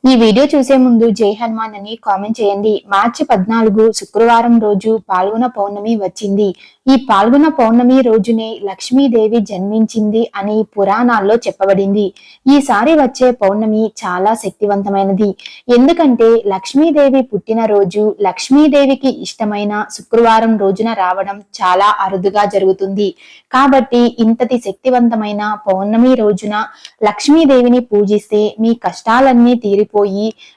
ఈ వీడియో చూసే ముందు జై హనుమాన్ అని కామెంట్ చేయండి. మార్చి 14 శుక్రవారం రోజు పాల్గొన పౌర్ణమి వచ్చింది. ఈ పాల్గొన పౌర్ణమి రోజునే లక్ష్మీదేవి జన్మించింది అని పురాణాల్లో చెప్పబడింది. ఈసారి వచ్చే పౌర్ణమి చాలా శక్తివంతమైనది. ఎందుకంటే లక్ష్మీదేవి పుట్టిన రోజు లక్ష్మీదేవికి ఇష్టమైన శుక్రవారం రోజున రావడం చాలా అరుదుగా జరుగుతుంది. కాబట్టి ఇంతటి శక్తివంతమైన పౌర్ణమి రోజున లక్ష్మీదేవిని పూజిస్తే మీ కష్టాలన్నీ తీరిపోయి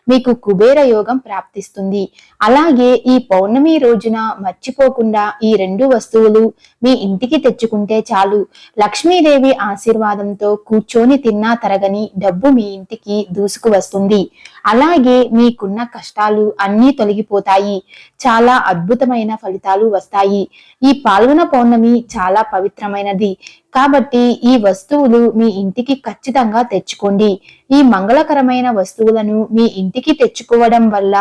మీకు కుబేర యోగం ప్రాప్తిస్తుంది. అలాగే ఈ పౌర్ణమి రోజున మర్చిపోకుండా ఈ రెండు వస్తువులు మీ ఇంటికి తెచ్చుకుంటే చాలు. లక్ష్మీదేవి ఆశీర్వాదంతో కూర్చొని తిన్నా తరగని డబ్బు మీ ఇంటికి దూసుకు వస్తుంది. అలాగే మీకున్న కష్టాలు అన్నీ తొలగిపోతాయి. చాలా అద్భుతమైన ఫలితాలు వస్తాయి. ఈ పాల్గొన పౌర్ణమి చాలా పవిత్రమైనది. కాబట్టి ఈ వస్తువులు మీ ఇంటికి ఖచ్చితంగా తెచ్చుకోండి. ఈ మంగళకరమైన వస్తువులను మీ ఇంటికి తెచ్చుకోవడం వల్ల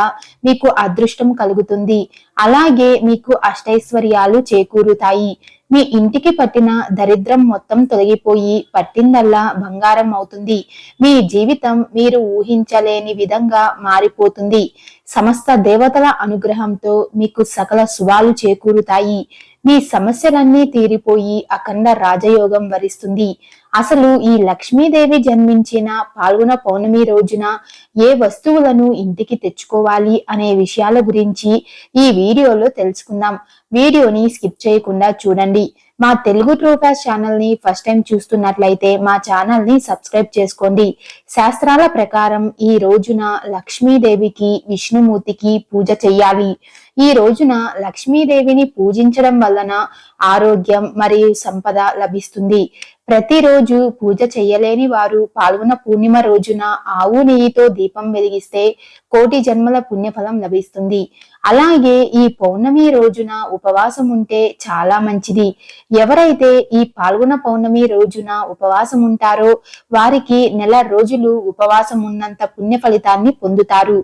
మీకు అదృష్టం కలుగుతుంది. అలాగే మీకు అష్టైశ్వర్యాలు చేకూరుతాయి. మీ ఇంటికి పట్టిన దరిద్రం మొత్తం తొలగిపోయి పట్టిందల్లా బంగారం అవుతుంది. మీ జీవితం మీరు ఊహించలేని విధంగా మారిపోతుంది. సమస్త దేవతల అనుగ్రహంతో మీకు సకల శుభాలు చేకూరుతాయి. మీ సమస్యలన్నీ తీరిపోయి అఖండ రాజయోగం వరిస్తుంది. అసలు ఈ లక్ష్మీదేవి జన్మించిన పాల్గొన పౌర్ణమి రోజున ఏ వస్తువులను ఇంటికి తెచ్చుకోవాలి అనే విషయాల గురించి ఈ వీడియోలో తెలుసుకుందాం. వీడియోని స్కిప్ చేయకుండా చూడండి. మా తెలుగు ట్రూఫాస్ట్ ఛానల్ ని ఫస్ట్ టైం చూస్తున్నట్లయితే మా ఛానల్ ని సబ్స్క్రైబ్ చేసుకోండి. శాస్త్రాల ప్రకారం ఈ రోజున లక్ష్మీదేవికి విష్ణుమూర్తికి పూజ చెయ్యాలి. ఈ రోజున లక్ష్మీదేవిని పూజించడం వలన ఆరోగ్యం మరియు సంపద లభిస్తుంది. ప్రతిరోజు పూజ చెయ్యలేని వారు పాల్గొన పూర్ణిమ రోజున ఆవు నెయ్యితో దీపం వెలిగిస్తే కోటి జన్మల పుణ్యఫలం లభిస్తుంది. అలాగే ఈ పౌర్ణమి రోజున ఉపవాసం ఉంటే చాలా మంచిది. ఎవరైతే ఈ పాల్గొన పౌర్ణమి రోజున ఉపవాసం ఉంటారో వారికి నెల రోజులు ఉపవాసం ఉన్నంత పుణ్య ఫలితాన్ని పొందుతారు.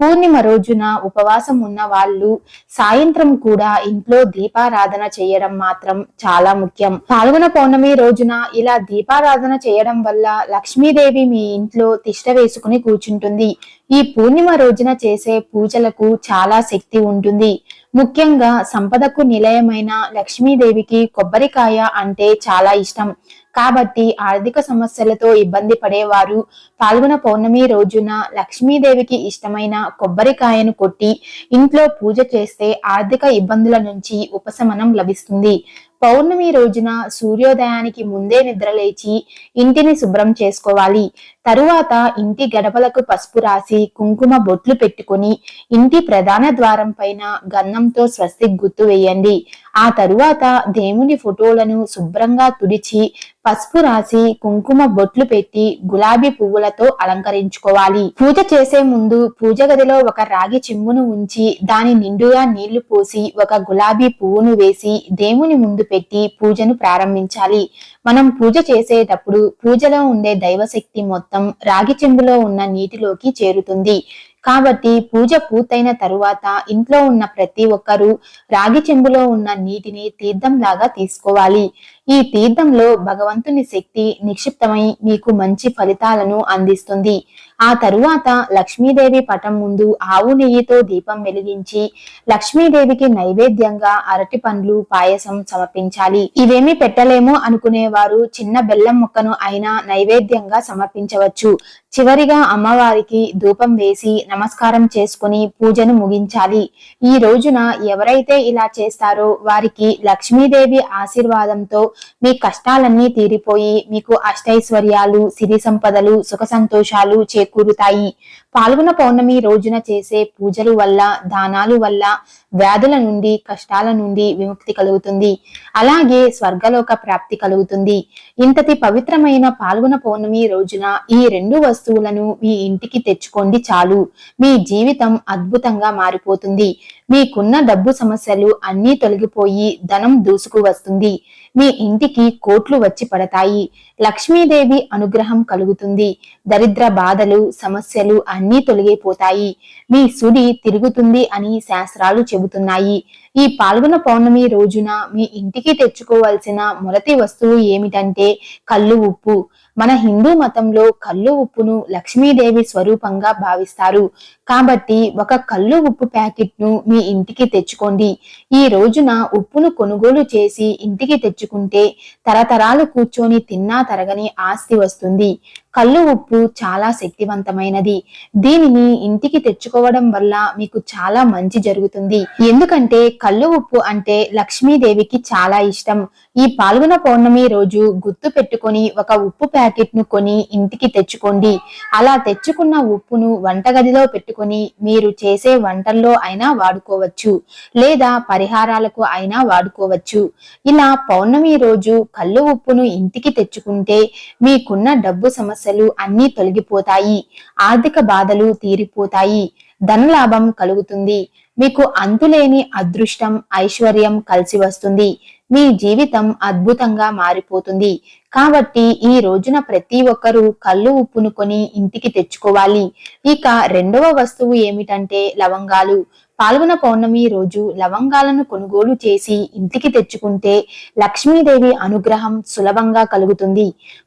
పూర్ణిమ రోజున ఉపవాసం ఉన్న వాళ్ళు సాయంత్రం కూడా ఇంట్లో దీపారాధన చేయడం మాత్రం చాలా ముఖ్యం. పాల్గొన పౌర్ణమి రోజున ఇలా దీపారాధన చేయడం వల్ల లక్ష్మీదేవి మీ ఇంట్లో తిష్ట వేసుకుని కూర్చుంటుంది. ఈ పూర్ణిమ రోజున చేసే పూజలకు చాలా శక్తి ఉంటుంది. ముఖ్యంగా సంపదకు నిలయమైన లక్ష్మీదేవికి కొబ్బరికాయ అంటే చాలా ఇష్టం. కాబట్టి ఆర్థిక సమస్యలతో ఇబ్బంది పడేవారు పాల్గొన పౌర్ణమి రోజున లక్ష్మీదేవికి ఇష్టమైన కొబ్బరికాయను కొట్టి ఇంట్లో పూజ చేస్తే ఆర్థిక ఇబ్బందుల నుంచి ఉపశమనం లభిస్తుంది. పౌర్ణమి రోజున సూర్యోదయానికి ముందే నిద్రలేచి ఇంటిని శుభ్రం చేసుకోవాలి. తరువాత ఇంటి గడపలకు పసుపు రాసి కుంకుమ బొట్లు పెట్టుకుని ఇంటి ప్రధాన ద్వారం పైన గంధంతో స్వస్తిక్ గుర్తు వేయండి. ఆ తరువాత దేవుని ఫోటోలను శుభ్రంగా తుడిచి పసుపు రాసి కుంకుమ బొట్లు పెట్టి గులాబీ పువ్వులతో అలంకరించుకోవాలి. పూజ చేసే ముందు పూజ గదిలో ఒక రాగి చెంబును ఉంచి దాని నిండుగా నీళ్లు పోసి ఒక గులాబీ పువ్వును వేసి దేవుని ముందు పెట్టి పూజను ప్రారంభించాలి. మనం పూజ చేసేటప్పుడు పూజలో ఉండే దైవశక్తి మొత్తం రాగి చెంబులో ఉన్న నీటిలోకి చేరుతుంది. కాబట్టి పూజ పూర్తయిన తరువాత ఇంట్లో ఉన్న ప్రతి ఒక్కరూ రాగి చెంబులో ఉన్న నీటిని తీర్థంలాగా తీసుకోవాలి. ఈ తీర్థంలో భగవంతుని శక్తి నిక్షిప్తమై మీకు మంచి ఫలితాలను అందిస్తుంది. ఆ తరువాత లక్ష్మీదేవి పటం ముందు ఆవు నెయ్యితో దీపం వెలిగించి లక్ష్మీదేవికి నైవేద్యంగా అరటి పండ్లు పాయసం సమర్పించాలి. ఇవేమీ పెట్టలేము అనుకునేవారు చిన్న బెల్లం ముక్కను అయినా నైవేద్యంగా సమర్పించవచ్చు. చివరిగా అమ్మవారికి ధూపం వేసి నమస్కారం చేసుకుని పూజను ముగించాలి. ఈ రోజున ఎవరైతే ఇలా చేస్తారో వారికి లక్ష్మీదేవి ఆశీర్వాదంతో మీ కష్టాలన్నీ తీరిపోయి మీకు అష్టైశ్వర్యాలు, సిరి సంపదలు, సుఖ సంతోషాలు చేకూరుతాయి. పాల్గొన పౌర్ణమి రోజున చేసే పూజల వల్ల, దానాలు వల్ల వ్యాధుల నుండి, కష్టాల నుండి విముక్తి కలుగుతుంది. అలాగే స్వర్గలోక ప్రాప్తి కలుగుతుంది. ఇంతటి పవిత్రమైన పాల్గొన పౌర్ణమి రోజున ఈ రెండు వస్తువులను మీ ఇంటికి తెచ్చుకోండి చాలు. మీ జీవితం అద్భుతంగా మారిపోతుంది. మీకున్న డబ్బు సమస్యలు అన్నీ తొలగిపోయి ధనం దూసుకు వస్తుంది. మీ ఇంటికి కోట్లు వచ్చి పడతాయి. లక్ష్మీదేవి అనుగ్రహం కలుగుతుంది. దరిద్ర బాధలు, సమస్యలు అన్నీ తొలగిపోతాయి. మీ సుడి తిరుగుతుంది అని శాస్త్రాలు చెబుతున్నాయి. ఈ పాల్గొన పౌర్ణమి రోజున మీ ఇంటికి తెచ్చుకోవాల్సిన మొదటి వస్తువు ఏమిటంటే కల్లు ఉప్పు. మన హిందూ మతంలో కల్లు ఉప్పును లక్ష్మీదేవి స్వరూపంగా భావిస్తారు. కాబట్టి ఒక కల్లు ఉప్పు ప్యాకెట్ ను మీ ఇంటికి తెచ్చుకోండి. ఈ రోజున ఉప్పును కొనుగోలు చేసి ఇంటికి తెచ్చుకుంటే తరతరాలు కూర్చొని తిన్నా తరగని ఆస్తి వస్తుంది. కల్లు ఉప్పు చాలా శక్తివంతమైనది. దీనిని ఇంటికి తెచ్చుకోవడం వల్ల మీకు చాలా మంచి జరుగుతుంది. ఎందుకంటే కల్లు ఉప్పు అంటే లక్ష్మీదేవికి చాలా ఇష్టం. ఈ పాల్గొన పౌర్ణమి రోజు గుర్తు పెట్టుకొని ఒక ఉప్పు ప్యాకెట్ ను కొని ఇంటికి తెచ్చుకోండి. అలా తెచ్చుకున్న ఉప్పును వంటగదిలో పెట్టుకొని మీరు చేసే వంటల్లో అయినా వాడుకోవచ్చు, లేదా పరిహారాలకు అయినా వాడుకోవచ్చు. ఇలా పౌర్ణమి రోజు కల్లు ఉప్పును ఇంటికి తెచ్చుకుంటే మీకున్న డబ్బు సమస్యలు అన్నీ తొలగిపోతాయి, ఆర్థిక బాధలు తీరిపోతాయి, ధనలాభం కలుగుతుంది, మీకు అంతులేని అదృష్టం ఐశ్వర్యం కలిసి వస్తుంది, మీ జీవితం అద్భుతంగా మారిపోతుంది. కాబట్టి ఈ రోజున ప్రతి ఒక్కరూ కల్లు ఉప్పును కొని ఇంటికి తెచ్చుకోవాలి. ఇక రెండవ వస్తువు ఏమిటంటే లవంగాలు. పాల్గొన పౌర్ణమి రోజు లవంగాలను కొనుగోలు చేసి ఇంటికి తెచ్చుకుంటే లక్ష్మీదేవి అనుగ్రహం సులభంగా కలుగుతుంది.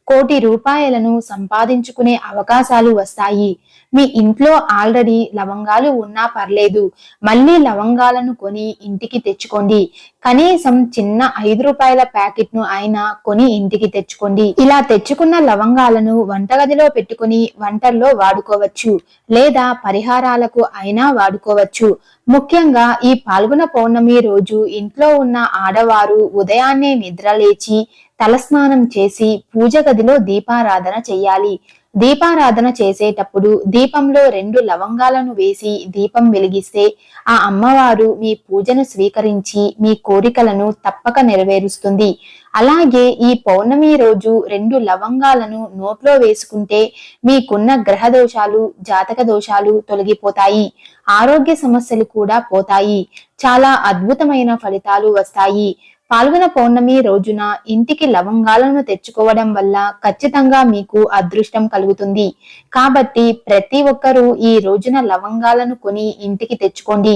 కోటి రూపాయలను సంపాదించుకునే అవకాశాలు వస్తాయి. మీ ఇంట్లో ఆల్రెడీ లవంగాలు ఉన్నా పర్లేదు, మళ్ళీ లవంగాలను కొని ఇంటికి తెచ్చుకోండి. కనీసం చిన్న 5 రూపాయల ప్యాకెట్ ను అయినా కొని ఇంటికి తెచ్చుకోండి. ఇలా తెచ్చుకున్న లవంగాలను వంటగదిలో పెట్టుకుని వంటల్లో వాడుకోవచ్చు, లేదా పరిహారాలకు అయినా వాడుకోవచ్చు. ముఖ్యంగా ఈ పాల్గొన పౌర్ణమి రోజు ఇంట్లో ఉన్న ఆడవారు ఉదయాన్నే నిద్రలేచి తలస్నానం చేసి పూజ గదిలో దీపారాధన చెయ్యాలి. దీపారాధన చేసేటప్పుడు దీపంలో 2 లవంగాలను వేసి దీపం వెలిగిస్తే ఆ అమ్మవారు మీ పూజను స్వీకరించి మీ కోరికలను తప్పక నెరవేరుస్తుంది. అలాగే ఈ పౌర్ణమి రోజు 2 లవంగాలను నోట్లో వేసుకుంటే మీకున్న గ్రహ దోషాలు, జాతక దోషాలు తొలగిపోతాయి, ఆరోగ్య సమస్యలు కూడా పోతాయి, చాలా అద్భుతమైన ఫలితాలు వస్తాయి. పాల్గొన పౌర్ణమి రోజున ఇంటికి లవంగాలను తెచ్చుకోవడం వల్ల ఖచ్చితంగా మీకు అదృష్టం కలుగుతుంది. కాబట్టి ప్రతి ఒక్కరూ ఈ రోజున లవంగాలను కొని ఇంటికి తెచ్చుకోండి.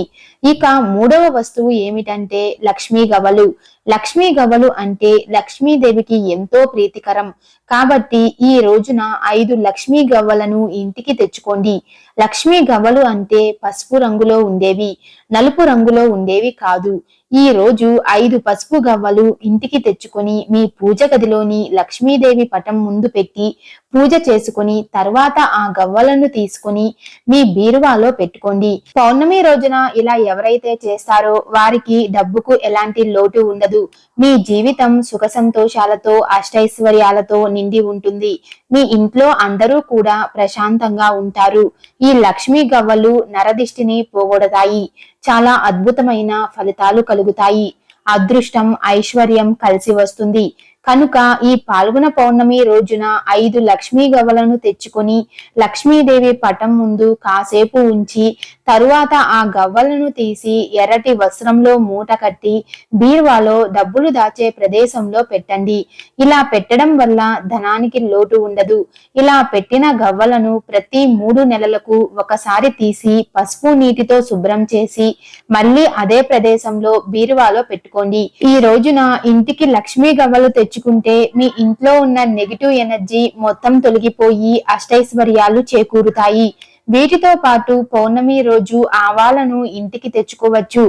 ఇక మూడవ వస్తువు ఏమిటంటే లక్ష్మీ గవ్వలు. లక్ష్మీ గవ్వలు అంటే లక్ష్మీదేవికి ఎంతో ప్రీతికరం. కాబట్టి ఈ రోజున 5 లక్ష్మీ గవ్వలను ఇంటికి తెచ్చుకోండి. లక్ష్మీ గవ్వలు అంటే పసుపు రంగులో ఉండేవి, నలుపు రంగులో ఉండేవి కాదు. ఈ రోజు 5 పసుపు గవ్వలు ఇంటికి తెచ్చుకొని మీ పూజ గదిలోని లక్ష్మీదేవి పటం ముందు పెట్టి పూజ చేసుకుని తర్వాత ఆ గవ్వలను తీసుకుని మీ బీరువాలో పెట్టుకోండి. పౌర్ణమి రోజున ఇలా ఎవరైతే చేస్తారో వారికి డబ్బుకు ఎలాంటి లోటు ఉండదు. మీ జీవితం సుఖ సంతోషాలతో అష్టైశ్వర్యాలతో నిండి ఉంటుంది. మీ ఇంట్లో అందరూ కూడా ప్రశాంతంగా ఉంటారు. ఈ లక్ష్మీ గవ్వలు నరదిష్టిని పోగొడతాయి. చాలా అద్భుతమైన ఫలితాలు కలుగుతాయి. అదృష్టం ఐశ్వర్యం కలిసి వస్తుంది. కనుక ఈ పాల్గొన పౌర్ణమి రోజున 5 లక్ష్మీ గవ్వలను తెచ్చుకొని లక్ష్మీదేవి పటం ముందు కాసేపు ఉంచి తరువాత ఆ గవ్వలను తీసి ఎర్రటి వస్త్రంలో మూట కట్టి బీరువాలో డబ్బులు దాచే ప్రదేశంలో పెట్టండి. ఇలా పెట్టడం వల్ల ధనానికి లోటు ఉండదు. ఇలా పెట్టిన గవ్వలను ప్రతి 3 నెలలకు ఒకసారి తీసి పసుపు నీటితో శుభ్రం చేసి మళ్ళీ అదే ప్రదేశంలో బీరువాలో పెట్టుకోండి. ఈ రోజున ఇంటికి లక్ష్మీ గవ్వలు తెచ్చుకుంటే మీ ఇంట్లో ఉన్న నెగిటివ్ ఎనర్జీ మొత్తం తొలగిపోయి అష్టైశ్వర్యాలు చేకూరుతాయి. వీటితో పాటు పౌర్ణమి రోజు ఆవాలను ఇంటికి తెచ్చుకోవచ్చు.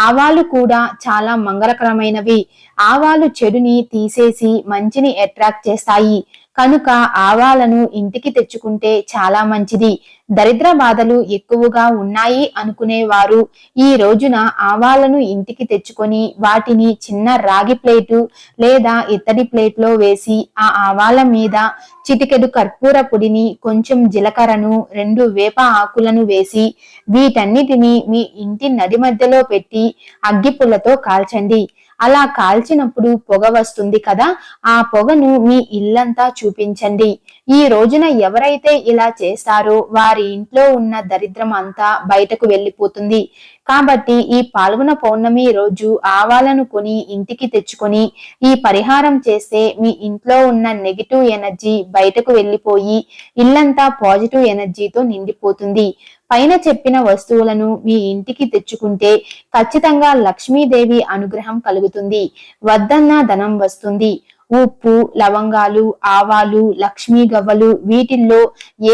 ఆవాలు కూడా చాలా మంగళకరమైనవి. ఆవాలు చెడుని తీసేసి మంచిని అట్రాక్ట్ చేస్తాయి. కనుక ఆవాలను ఇంటికి తెచ్చుకుంటే చాలా మంచిది. దరిద్ర బాధలు ఎక్కువగా ఉన్నాయి అనుకునేవారు ఈ రోజున ఆవాలను ఇంటికి తెచ్చుకొని వాటిని చిన్న రాగి ప్లేటు లేదా ఇత్తడి ప్లేట్లో వేసి ఆ ఆవాల మీద చిటికెడు కర్పూర పొడిని, కొంచెం జీలకర్రను, 2 వేప ఆకులను వేసి వీటన్నిటిని మీ ఇంటి నడి మధ్యలో పెట్టి అగ్గిపుల్లతో కాల్చండి. అలా కాల్చినప్పుడు పొగ వస్తుంది కదా, ఆ పొగను మీ ఇల్లంతా చూపించండి. ఈ రోజున ఎవరైతే ఇలా చేస్తారో వారి ఇంట్లో ఉన్న దరిద్రం అంతా బయటకు వెళ్ళిపోతుంది. కాబట్టి ఈ పాల్గొన పౌర్ణమి రోజు ఆవాలను కొని ఇంటికి తెచ్చుకొని ఈ పరిహారం చేస్తే మీ ఇంట్లో ఉన్న నెగిటివ్ ఎనర్జీ బయటకు వెళ్ళిపోయి ఇల్లంతా పాజిటివ్ ఎనర్జీతో నిండిపోతుంది. పైన చెప్పిన వస్తువులను మీ ఇంటికి తెచ్చుకుంటే ఖచ్చితంగా లక్ష్మీదేవి అనుగ్రహం కలుగుతుంది. వద్దన్న ధనం వస్తుంది. ఉప్పు, లవంగాలు, ఆవాలు, లక్ష్మీ గవ్వలు వీటిల్లో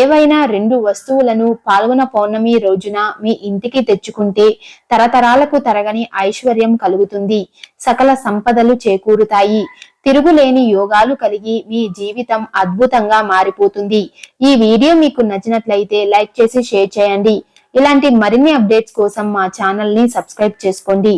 ఏవైనా 2 వస్తువులను పాల్గొన పౌర్ణమి రోజున మీ ఇంటికి తెచ్చుకుంటే తరతరాలకు తరగని ఐశ్వర్యం కలుగుతుంది. సకల సంపదలు చేకూరుతాయి. తిరుగులేని యోగాలు కలిగి మీ జీవితం అద్భుతంగా మారిపోతుంది. ఈ వీడియో మీకు నచ్చినట్లయితే లైక్ చేసి షేర్ చేయండి. ఇలాంటి మరిన్ని అప్డేట్స్ కోసం మా ఛానల్ ని సబ్స్క్రైబ్ చేసుకోండి.